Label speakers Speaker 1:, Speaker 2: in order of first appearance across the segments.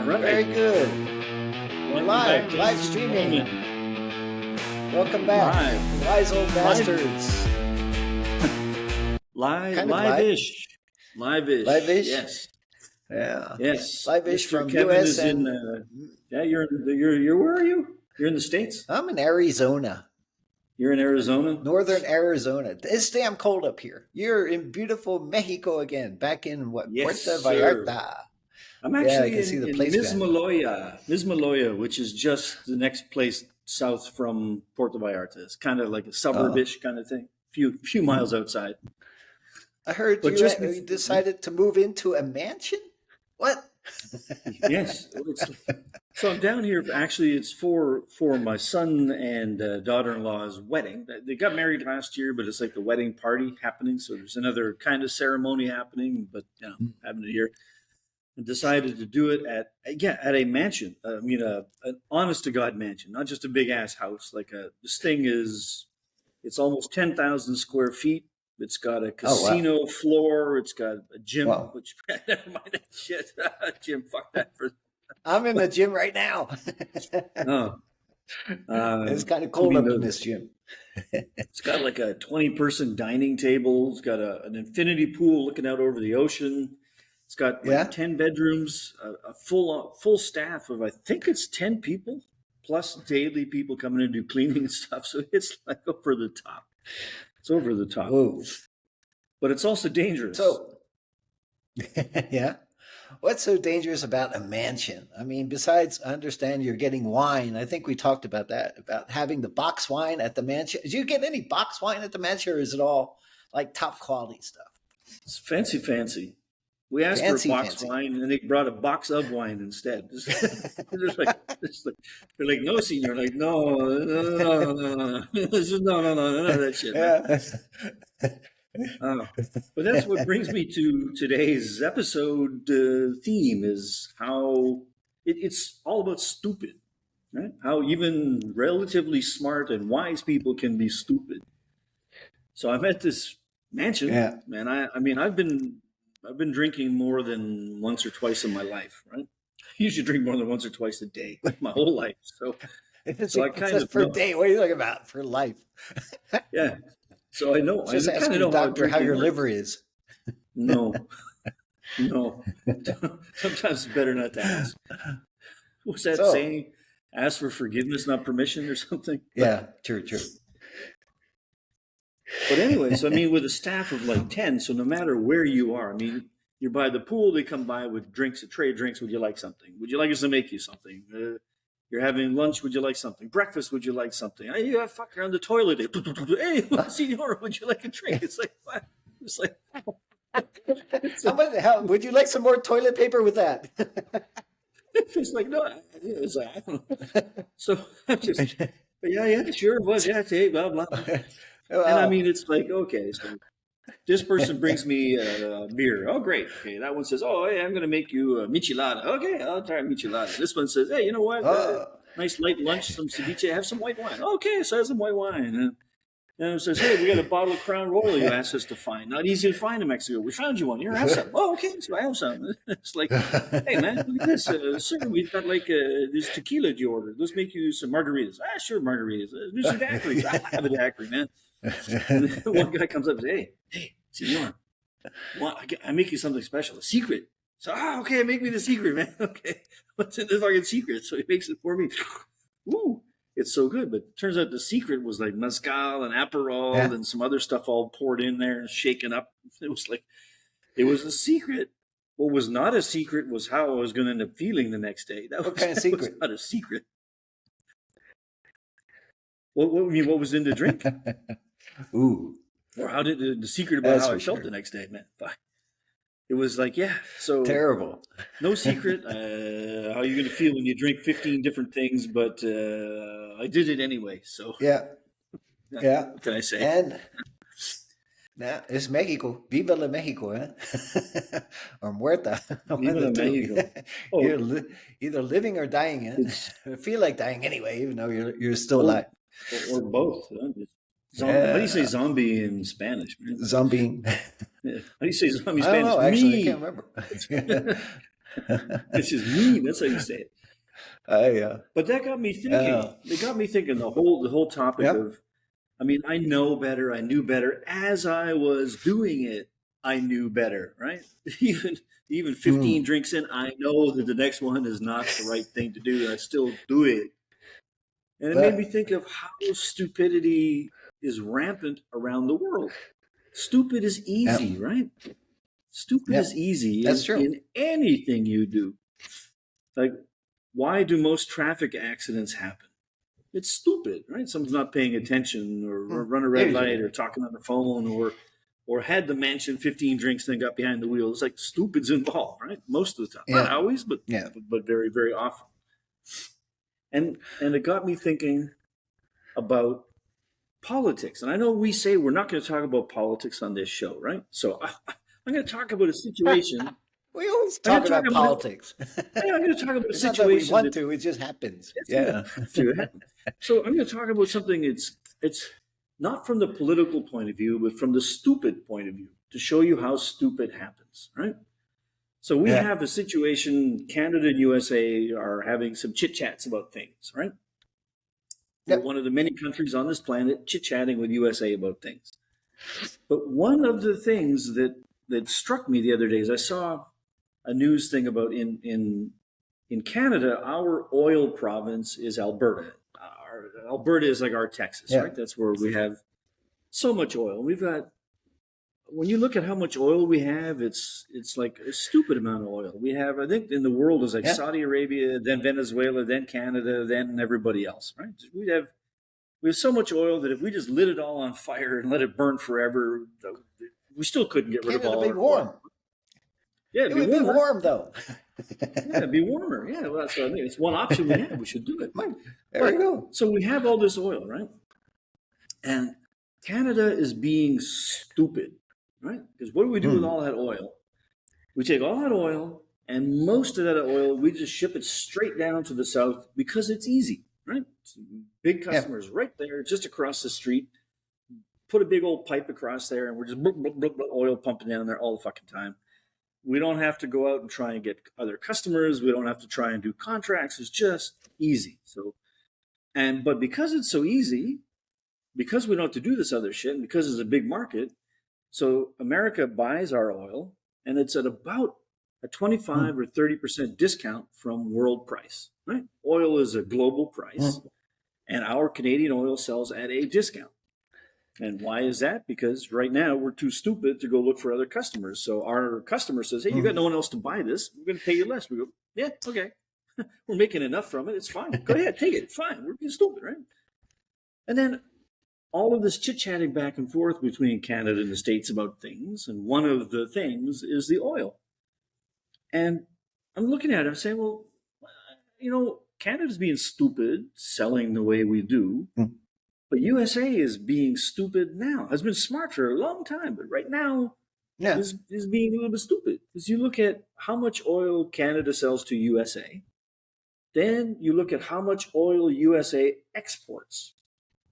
Speaker 1: right.
Speaker 2: Very good. We're
Speaker 1: Welcome back to
Speaker 2: live streaming. Welcome back,
Speaker 1: Live.
Speaker 2: wise old
Speaker 1: Live.
Speaker 2: bastards. Kind of
Speaker 1: Live-ish. Live-ish.
Speaker 2: Live-ish?
Speaker 1: Yes.
Speaker 2: Yeah.
Speaker 1: Yes.
Speaker 2: Live-ish
Speaker 1: Mr.
Speaker 2: from
Speaker 1: Kevin
Speaker 2: US
Speaker 1: is in. Yeah, you're. Where are you? You're in the States.
Speaker 2: I'm in Arizona,
Speaker 1: You're in Arizona.
Speaker 2: northern Arizona. It's damn cold up here. You're in beautiful Mexico again, back in what,
Speaker 1: Yes,
Speaker 2: Puerto
Speaker 1: sir.
Speaker 2: Vallarta.
Speaker 1: I'm
Speaker 2: Yeah, I
Speaker 1: actually
Speaker 2: can see
Speaker 1: in,
Speaker 2: the
Speaker 1: in
Speaker 2: place van.
Speaker 1: Mismaloya, which is just the next place south from Puerto Vallarta. It's kind of like a suburbish kind of thing. Few miles outside.
Speaker 2: I heard
Speaker 1: But
Speaker 2: you decided to move into a mansion? What?
Speaker 1: Yes. So I'm down here. Actually, it's for my son and daughter-in-law's wedding. They got married last year, but it's like the wedding party happening. So there's another kind of ceremony happening, but having it here. And decided to do it at a mansion. An honest to God mansion, not just a big ass house. This thing it's almost 10,000 square feet. It's got a casino floor. It's got a gym, which never mind that shit. Gym, fuck that.
Speaker 2: I'm in the gym right now. It's kind of cold up in this gym.
Speaker 1: It's got like a 20-person dining table. It's got an infinity pool looking out over the ocean. It's got 10 bedrooms, a full staff of I think it's 10 people plus daily people coming in to do cleaning and stuff. So it's like over the top. It's over the top.
Speaker 2: Whoa.
Speaker 1: But it's also dangerous.
Speaker 2: So, yeah. What's so dangerous about a mansion? I mean, besides, I understand you're getting wine. I think we talked about that, about having the box wine at the mansion. Did you get any box wine at the mansion, or is it all like top quality stuff?
Speaker 1: It's fancy. We asked for a box wine, and they brought a box of wine instead. They're like, no, senor. Like, no, that shit. Yeah. But that's what brings me to today's episode theme is how it's all about stupid, right? How even relatively smart and wise people can be stupid. So I'm at this mansion, man. I've been drinking more than once or twice in my life, right? I usually drink more than once or twice a day, my whole life. So I kind of
Speaker 2: per day. What are you talking about? For life?
Speaker 1: Yeah. So I know.
Speaker 2: Just ask your doctor how your liver is.
Speaker 1: No. Sometimes it's better not to ask. What's that saying? Ask for forgiveness, not permission, or something.
Speaker 2: Yeah, true.
Speaker 1: But anyway, so with a staff of like 10, so no matter where you are, you're by the pool, they come by with drinks, a tray of drinks. Would you like something? Would you like us to make you something? You're having lunch. Would you like something? Breakfast. Would you like something? Hey, fuck, you're on the toilet. Hey, senor, would you like a drink? It's like, what? It's like,
Speaker 2: how would you like some more toilet paper with that?
Speaker 1: It's like, no, it's like, I don't know. So I'm just, yeah, sure, was, yeah, hey, blah, blah. And it's like, okay, so this person brings me a beer. Oh, great. Okay, that one says, oh, hey, I'm going to make you a michelada. Okay, I'll try a michelada. This one says, hey, you know what? Nice light lunch, some ceviche, have some white wine. Okay, so I have some white wine. And it says, hey, we got a bottle of Crown Royal you asked us to find. Not easy to find in Mexico. We found you one. Here, have some. Oh, okay, so I have some. It's like, hey, man, look at this. Sir, we've got like this tequila you ordered. Let's make you some margaritas. Sure, margaritas. Do some daiquiris. I have a daiquiri, man. And then one guy comes up and says, hey, senor, I make you something special, a secret. So, okay, make me the secret, man. Okay, what's in the fucking secret? So he makes it for me. Ooh, it's so good. But it turns out the secret was like mezcal and Aperol and some other stuff all poured in there and shaken up. It was a secret. What was not a secret was how I was going to end up feeling the next day.
Speaker 2: What kind of secret?
Speaker 1: Was not a secret. What was in the drink?
Speaker 2: Ooh.
Speaker 1: Or how did the secret about how I felt the next day, man? It was like, so
Speaker 2: terrible.
Speaker 1: No secret. How are you going to feel when you drink 15 different things? But I did it anyway. So what can I say?
Speaker 2: And it's Mexico. Viva la Mexico, eh? Or muerta.
Speaker 1: Viva la Mexico.
Speaker 2: You're either living or dying. Eh? I feel like dying anyway, even though you're still alive.
Speaker 1: Or both. How do you say zombie in Spanish, man?
Speaker 2: Zombie.
Speaker 1: How do you say zombie in Spanish?
Speaker 2: I don't know, actually. I can't remember.
Speaker 1: It's just mean. That's how you say it.
Speaker 2: Yeah.
Speaker 1: But that got me
Speaker 2: Uh,
Speaker 1: thinking. It got me thinking the whole topic
Speaker 2: yeah.
Speaker 1: of, I mean, I know better, I knew better. As I was doing it, I knew better, right? Even even 15
Speaker 2: Mm.
Speaker 1: drinks in, I know that the next one is not the right thing to do, and I still do it. And it made me
Speaker 2: But
Speaker 1: think of how stupidity is rampant around the world. Stupid is
Speaker 2: yeah,
Speaker 1: easy, right? Stupid
Speaker 2: yeah,
Speaker 1: is easy
Speaker 2: that's true.
Speaker 1: in anything you do. Like, why do most traffic accidents happen? It's stupid, right? Someone's not paying attention, or
Speaker 2: Mm.
Speaker 1: run a red light,
Speaker 2: Usually.
Speaker 1: or talking on the phone, or had the mansion 15 drinks, then got behind the wheel. It's like stupid's involved, right? Most of the time, not
Speaker 2: Yeah.
Speaker 1: always, but
Speaker 2: Yeah.
Speaker 1: very very often. And it got me thinking about politics. And I know we say we're not going to talk about politics on this show, right? So I'm going to talk about a situation.
Speaker 2: We always
Speaker 1: I'm going
Speaker 2: talk
Speaker 1: to talk
Speaker 2: about
Speaker 1: about it.
Speaker 2: politics.
Speaker 1: Yeah, I'm going to talk about a
Speaker 2: It's not that we
Speaker 1: situation
Speaker 2: want
Speaker 1: that
Speaker 2: to; it just happens.
Speaker 1: it's going to
Speaker 2: Yeah.
Speaker 1: have to happen. So I'm going to talk about something. It's not from the political point of view, but from the stupid point of view, to show you how stupid happens, right? So we
Speaker 2: Yeah.
Speaker 1: have a situation. Canada and USA are having some chit chats about things, right? We're
Speaker 2: Yep.
Speaker 1: one of the many countries on this planet chit chatting with USA about things. But one of the things that struck me the other day is I saw a news thing about in Canada, our oil province is Alberta. Alberta is like our Texas,
Speaker 2: Yeah.
Speaker 1: right? That's where we have so much oil. We've got, when you look at how much oil we have, it's like a stupid amount of oil. We have, I think, in the world is like
Speaker 2: Yeah.
Speaker 1: Saudi Arabia, then Venezuela, then Canada, then everybody else, right? We have so much oil that if we just lit it all on fire and let it burn forever, we still couldn't get rid of
Speaker 2: Canada
Speaker 1: all
Speaker 2: be
Speaker 1: our oil.
Speaker 2: warm.
Speaker 1: Yeah, it'd
Speaker 2: It
Speaker 1: be
Speaker 2: would be
Speaker 1: warmer.
Speaker 2: warm though.
Speaker 1: Yeah, it'd be warmer. Yeah, well, so I think it's one option we have. We should do it.
Speaker 2: There you
Speaker 1: But
Speaker 2: go.
Speaker 1: so we have all this oil, right? And Canada is being stupid, right? Because what do we do with
Speaker 2: Hmm.
Speaker 1: all that oil? We take all that oil, and most of that oil, we just ship it straight down to the south because it's easy, right? Big
Speaker 2: Yeah.
Speaker 1: customers right there, just across the street. Put a big old pipe across there, and we're just oil pumping down there all the fucking time. We don't have to go out and try and get other customers. We don't have to try and do contracts. It's just easy. But because it's so easy, because we don't have to do this other shit, and because it's a big market, so America buys our oil, and it's at about a
Speaker 2: Hmm.
Speaker 1: 25 or 30% discount from world price, right? Oil is a global price,
Speaker 2: Hmm.
Speaker 1: and our Canadian oil sells at a discount. And why is that? Because right now we're too stupid to go look for other customers. So our customer says, "Hey, you got
Speaker 2: Hmm.
Speaker 1: no one else to buy this. We're going to pay you less." We go, "Yeah, okay. We're making enough from it. It's fine. Go ahead, take it. Fine. We're being stupid, right?" And then all of this chit chatting back and forth between Canada and the States about things. And one of the things is the oil. And I'm looking at it, I'm saying, well, Canada's being stupid selling the way we do.
Speaker 2: Hmm.
Speaker 1: But USA is being stupid now, has been smart for a long time, but right now
Speaker 2: Yeah.
Speaker 1: is being a little bit stupid. Because you look at how much oil Canada sells to USA, then you look at how much oil USA exports,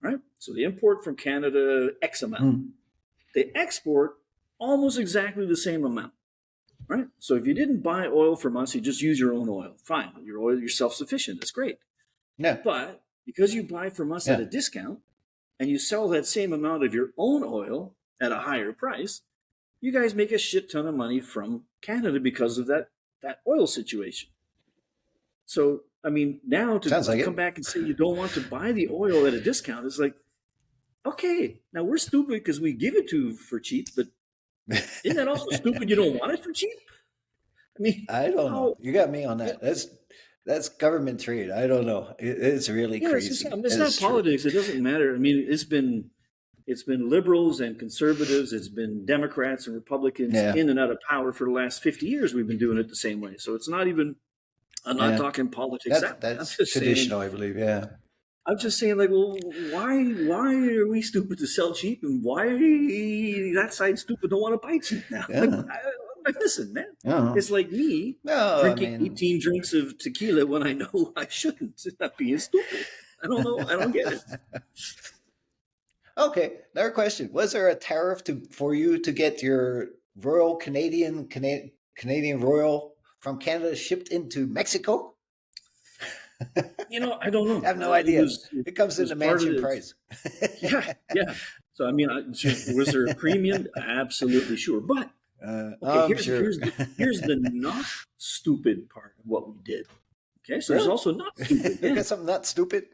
Speaker 1: right? So they import from Canada X amount.
Speaker 2: Hmm.
Speaker 1: They export almost exactly the same amount, right? So if you didn't buy oil from us, you just use your own oil. Fine, you're self sufficient. That's great.
Speaker 2: Yeah.
Speaker 1: But because you buy from us at
Speaker 2: Yeah.
Speaker 1: a discount and you sell that same amount of your own oil at a higher price, you guys make a shit ton of money from Canada because of that oil situation. So I mean, now
Speaker 2: Sounds
Speaker 1: to
Speaker 2: like
Speaker 1: come
Speaker 2: it.
Speaker 1: back and say you don't want to buy the oil at a discount is like, okay, now we're stupid because we give it to you for cheap, but isn't that also stupid? You don't want it for cheap? I mean,
Speaker 2: I don't know.
Speaker 1: how?
Speaker 2: You got me on
Speaker 1: Yeah,
Speaker 2: that. That's government trade. I don't know. It's really
Speaker 1: yeah. It's just
Speaker 2: crazy.
Speaker 1: it's not
Speaker 2: It's true.
Speaker 1: politics. It doesn't matter. I mean, it's been liberals and conservatives. It's been Democrats and Republicans
Speaker 2: Yeah.
Speaker 1: in and out of power for the last 50 years. We've been doing it the same way. So it's not even. I'm not
Speaker 2: Yeah.
Speaker 1: talking politics
Speaker 2: That's
Speaker 1: that way. I'm
Speaker 2: that's
Speaker 1: just saying.
Speaker 2: traditional, I believe. Yeah.
Speaker 1: I'm just saying, like, well, why are we stupid to sell cheap, and why that side stupid don't want to buy cheap now?
Speaker 2: Yeah.
Speaker 1: Like, listen, man,
Speaker 2: No.
Speaker 1: it's like me
Speaker 2: No, I
Speaker 1: drinking
Speaker 2: mean,
Speaker 1: 18 drinks of tequila when I know I shouldn't. It's not being stupid. I don't know. I don't get it.
Speaker 2: okay. Another question: was there a tariff for you to get your Royal Canadian Royal? from Canada shipped into Mexico?
Speaker 1: I don't know.
Speaker 2: I have no idea. It comes in
Speaker 1: was
Speaker 2: the
Speaker 1: part of
Speaker 2: mansion
Speaker 1: it.
Speaker 2: price.
Speaker 1: Yeah. So I mean, was there a premium? Absolutely sure. But okay,
Speaker 2: I'm sure.
Speaker 1: here's the not stupid part of what we did. Okay, so there's
Speaker 2: Really?
Speaker 1: also not stupid.
Speaker 2: We
Speaker 1: Yeah,
Speaker 2: got something not stupid.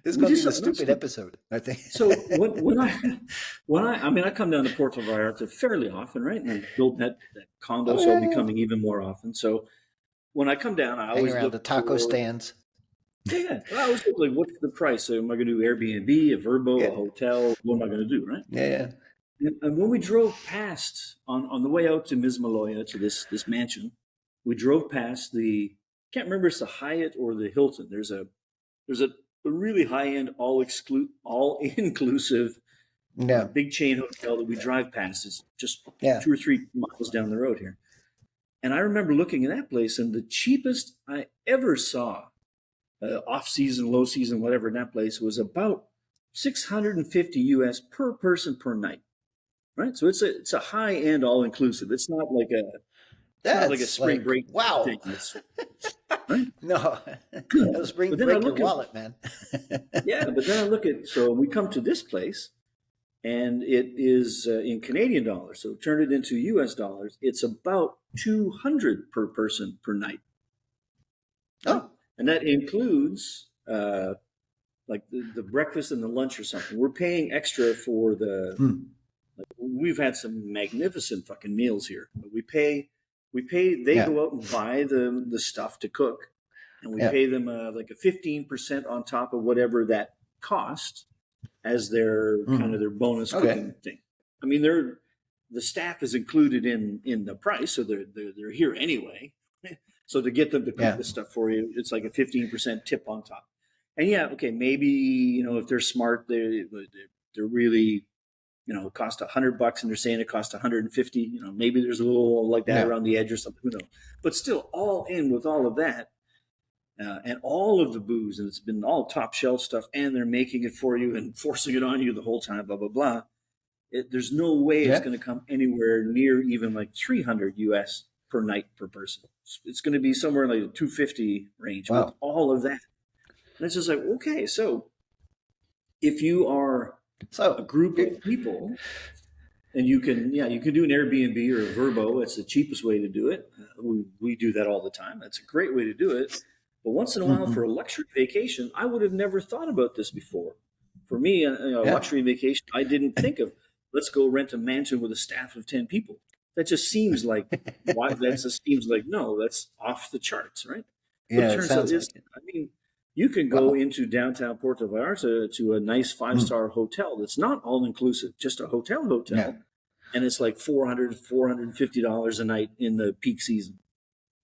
Speaker 2: This is
Speaker 1: we
Speaker 2: going
Speaker 1: did
Speaker 2: to be the
Speaker 1: something not
Speaker 2: stupid
Speaker 1: stupid.
Speaker 2: episode, I think.
Speaker 1: So I come down to Puerto Vallarta fairly often, right? And I built that condo,
Speaker 2: Oh
Speaker 1: so I'll
Speaker 2: yeah,
Speaker 1: be
Speaker 2: yeah.
Speaker 1: coming even more often. So when I come down, I
Speaker 2: Hang
Speaker 1: always
Speaker 2: around the
Speaker 1: look
Speaker 2: taco
Speaker 1: for
Speaker 2: stands.
Speaker 1: yeah. I always look like what's the price? So am I going to do Airbnb, a Verbo,
Speaker 2: Yeah,
Speaker 1: a hotel? What am I going to do, right?
Speaker 2: yeah, yeah.
Speaker 1: And when we drove past on the way out to Mismaloya to this mansion, we drove past the can't remember if it's the Hyatt or the Hilton. There's a really high end all inclusive
Speaker 2: Yeah,
Speaker 1: big chain hotel that we drive past. It's just
Speaker 2: yeah.
Speaker 1: 2 or 3 miles down the road here. And I remember looking at that place, and the cheapest I ever saw, off season, low season, whatever, in that place was about 650 US per person per night. Right, so it's a high end all inclusive. It's not like a
Speaker 2: That's
Speaker 1: spring
Speaker 2: like
Speaker 1: break
Speaker 2: wow.
Speaker 1: thing. It's right.
Speaker 2: No, that'll spring
Speaker 1: But then I
Speaker 2: break your
Speaker 1: look at
Speaker 2: wallet, man.
Speaker 1: yeah, but then I look at so we come to this place and it is in Canadian dollars. So turn it into US dollars. It's about 200 per person per night, right?
Speaker 2: Oh,
Speaker 1: And that includes like the breakfast and the lunch or something. We're paying extra for the.
Speaker 2: hmm.
Speaker 1: We've had some magnificent fucking meals here, but we pay. They
Speaker 2: Yeah,
Speaker 1: go out and buy the stuff to cook, and we
Speaker 2: yeah.
Speaker 1: pay them like a 15% on top of whatever that cost as their kind
Speaker 2: Hmm.
Speaker 1: of their bonus
Speaker 2: Okay.
Speaker 1: cooking thing. I mean, the staff is included in the price, so they're here anyway. So to get them to cook
Speaker 2: Yeah.
Speaker 1: the stuff for you, it's like a 15% tip on top. And yeah, okay, maybe if they're smart, they're really it cost $100 and they're saying it cost 150. Maybe there's a little like that
Speaker 2: Yeah.
Speaker 1: around the edge or something. Who knows? But still, all in with all of that and all of the booze, and it's been all top shelf stuff, and they're making it for you and forcing it on you the whole time. Blah blah blah. There's no way it's
Speaker 2: Yeah.
Speaker 1: going to come anywhere near even like 300 US per night per person. It's going to be somewhere in like the 250 range with
Speaker 2: Wow.
Speaker 1: all of that. And it's just like, okay, so if you are a
Speaker 2: So,
Speaker 1: group of people and you can do an Airbnb or a Verbo. It's the cheapest way to do it. We do that all the time. That's a great way to do it. But once in a while, for
Speaker 2: mhm.
Speaker 1: a luxury vacation, I would have never thought about this before. For me, a
Speaker 2: Yeah.
Speaker 1: luxury vacation, I didn't think of let's go rent a mansion with a staff of 10 people. That just seems like why. That just seems like no, that's off the charts, right? But it
Speaker 2: Yeah, it
Speaker 1: turns out
Speaker 2: sounds
Speaker 1: it's.
Speaker 2: like it.
Speaker 1: I mean, you can go
Speaker 2: Wow.
Speaker 1: into downtown Puerto Vallarta to a nice five
Speaker 2: Mm.
Speaker 1: star hotel that's not all inclusive, just a
Speaker 2: Yeah.
Speaker 1: hotel, and it's like $450 a night in the peak season.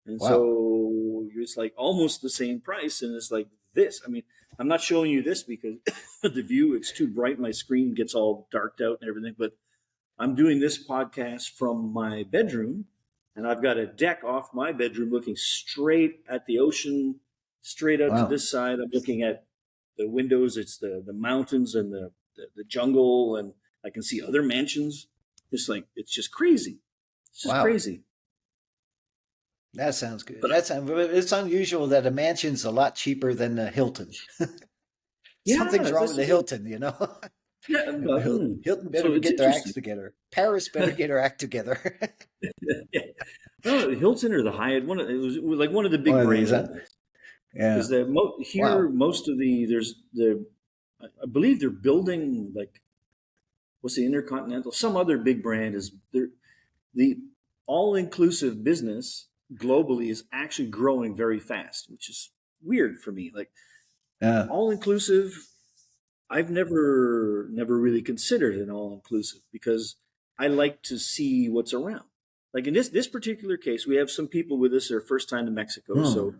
Speaker 1: And
Speaker 2: Wow.
Speaker 1: so it's like almost the same price. And it's like this. I mean, I'm not showing you this because the view, it's too bright. My screen gets all darked out and everything. But I'm doing this podcast from my bedroom and I've got a deck off my bedroom looking straight at the ocean, straight out to
Speaker 2: Wow.
Speaker 1: this side. I'm looking at the windows. It's the mountains and the jungle. And I can see other mansions. It's just crazy. It's just
Speaker 2: Wow.
Speaker 1: crazy.
Speaker 2: That sounds good.
Speaker 1: But
Speaker 2: It's unusual that a mansion's a lot cheaper than the Hilton.
Speaker 1: yeah,
Speaker 2: Something's wrong with the Hilton, you know?
Speaker 1: yeah.
Speaker 2: Hilton
Speaker 1: So
Speaker 2: better
Speaker 1: it's
Speaker 2: get their acts
Speaker 1: interesting.
Speaker 2: together. Paris better get her act together.
Speaker 1: Yeah. No, the Hilton or the Hyatt. It was like one of the
Speaker 2: One
Speaker 1: big
Speaker 2: of these,
Speaker 1: brands
Speaker 2: huh?
Speaker 1: of this.
Speaker 2: Yeah.
Speaker 1: Because here,
Speaker 2: Wow.
Speaker 1: most of I believe they're building like what's the Intercontinental? Some other big brand is the all inclusive business globally is actually growing very fast, which is weird for me. Like
Speaker 2: Yeah.
Speaker 1: all inclusive, I've never really considered an all inclusive because I like to see what's around. Like in this particular case, we have some people with us their first time to Mexico, so
Speaker 2: Hmm.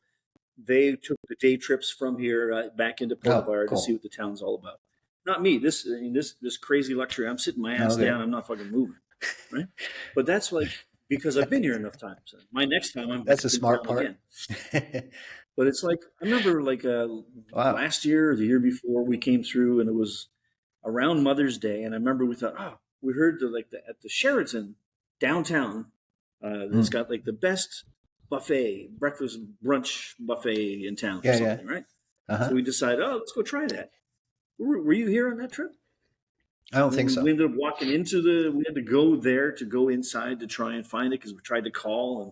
Speaker 1: they took the day trips from here back into Puerto
Speaker 2: Oh,
Speaker 1: Vallarta to see
Speaker 2: cool.
Speaker 1: what the town's all about. Not me. This crazy luxury. I'm sitting my ass
Speaker 2: Okay.
Speaker 1: down. I'm not fucking moving, right? But that's like because I've been here enough times. My next time I'm
Speaker 2: That's
Speaker 1: back
Speaker 2: the
Speaker 1: in
Speaker 2: smart
Speaker 1: town
Speaker 2: part.
Speaker 1: again. But it's like I remember like
Speaker 2: Wow.
Speaker 1: last year or the year before we came through and it was around Mother's Day, and I remember we thought, oh, we heard at the Sheraton downtown. It's
Speaker 2: Hmm.
Speaker 1: got like the best buffet, breakfast brunch buffet in town or
Speaker 2: Yeah,
Speaker 1: something, right?
Speaker 2: Uh-huh.
Speaker 1: So we decided, oh, let's go try that. Were you here on that trip?
Speaker 2: I don't think so.
Speaker 1: We ended up walking we had to go there to go inside to try and find it because we tried to call. And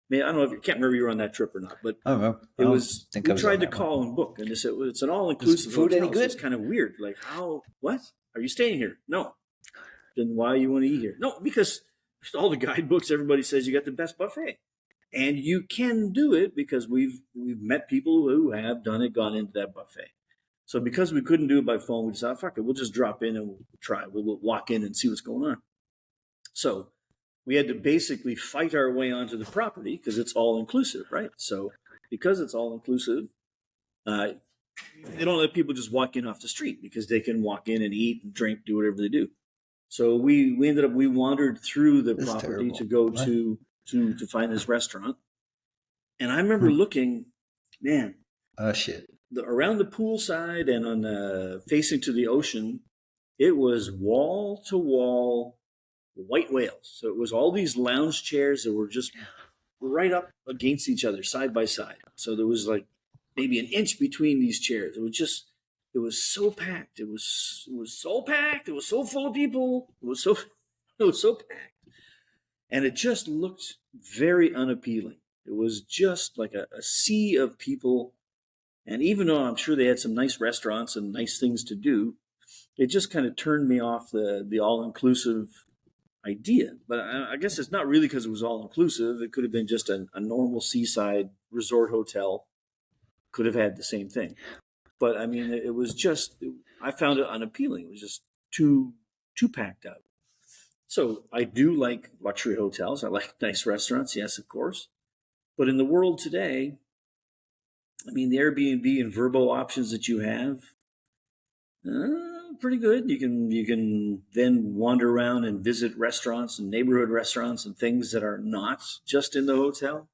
Speaker 1: man, I don't know if you can't remember you were on that trip or not, but
Speaker 2: I don't know. I don't think
Speaker 1: we
Speaker 2: I was on
Speaker 1: tried to
Speaker 2: that one.
Speaker 1: call and book, and they said it's an all
Speaker 2: Was
Speaker 1: inclusive
Speaker 2: food
Speaker 1: hotel.
Speaker 2: any
Speaker 1: So
Speaker 2: good?
Speaker 1: it's kind of weird. Like, what? Are you staying here? No. Then why you want to eat here? No, because all the guidebooks, everybody says you got the best buffet. And you can do it because we've met people who have done it, gone into that buffet. So because we couldn't do it by phone, we decided, fuck it, we'll just drop in and we'll try. We'll walk in and see what's going on. So we had to basically fight our way onto the property because it's all inclusive, right? So because it's all inclusive, they don't let people just walk in off the street because they can walk in and eat and drink, do whatever they do. So we wandered through the
Speaker 2: This is
Speaker 1: property
Speaker 2: terrible.
Speaker 1: to go
Speaker 2: What?
Speaker 1: to find this restaurant. And I remember looking, man,
Speaker 2: Oh, shit.
Speaker 1: around the poolside and on facing to the ocean, it was wall to wall white whales. So it was all these lounge chairs that were just right up against each other, side by side. So there was like maybe an inch between these chairs. It was so packed. It was so packed. It was so full of people. It was so packed. And it just looked very unappealing. It was just like a sea of people. And even though I'm sure they had some nice restaurants and nice things to do, it just kind of turned me off the all-inclusive idea. But I guess it's not really because it was all-inclusive. It could have been just a normal seaside resort hotel. Could have had the same thing. But I mean, it was just, I found it unappealing. It was just too packed out. So I do like luxury hotels. I like nice restaurants, yes, of course. But in the world today, I mean, the Airbnb and Vrbo options that you have, pretty good. You can then wander around and visit restaurants and neighborhood restaurants and things that are not just in the hotel.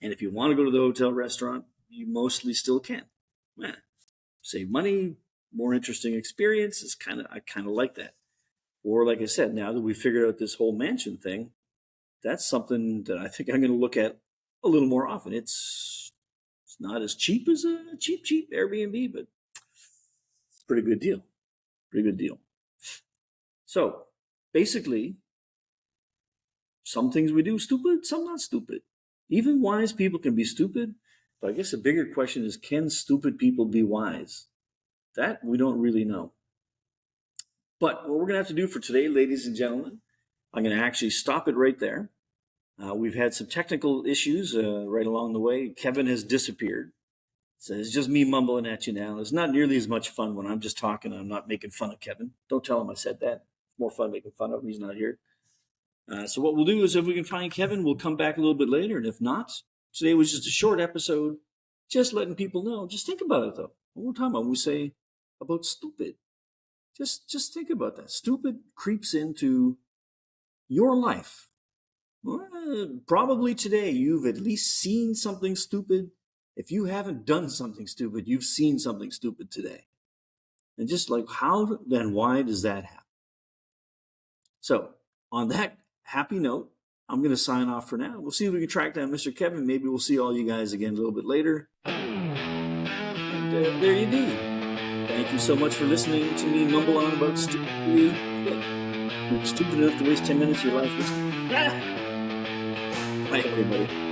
Speaker 1: And if you want to go to the hotel restaurant, you mostly still can. Yeah. Save money, more interesting experience. I kind of like that. Or like I said, now that we figured out this whole mansion thing, that's something that I think I'm going to look at a little more often. It's not as cheap as a cheap Airbnb, but it's a pretty good deal. Pretty good deal. So basically, some things we do stupid, some not stupid. Even wise people can be stupid. But I guess the bigger question is, can stupid people be wise? That we don't really know. But what we're going to have to do for today, ladies and gentlemen, I'm going to actually stop it right there. We've had some technical issues right along the way. Kevin has disappeared. So it's just me mumbling at you now. It's not nearly as much fun when I'm just talking and I'm not making fun of Kevin. Don't tell him I said that. It's more fun making fun of him. He's not here. So what we'll do is if we can find Kevin, we'll come back a little bit later. And if not, today was just a short episode, just letting people know. Just think about it, though. One more time, when we say about stupid, just think about that. Stupid creeps into your life. Well, probably today you've at least seen something stupid. If you haven't done something stupid, you've seen something stupid today. And just like how then why does that happen? So on that happy note, I'm going to sign off for now. We'll see if we can track down Mr. Kevin. Maybe we'll see all you guys again a little bit later. And there you do. Thank you so much for listening to me mumble on about stupidity. You're stupid enough to waste 10 minutes of your life listening. Bye, everybody.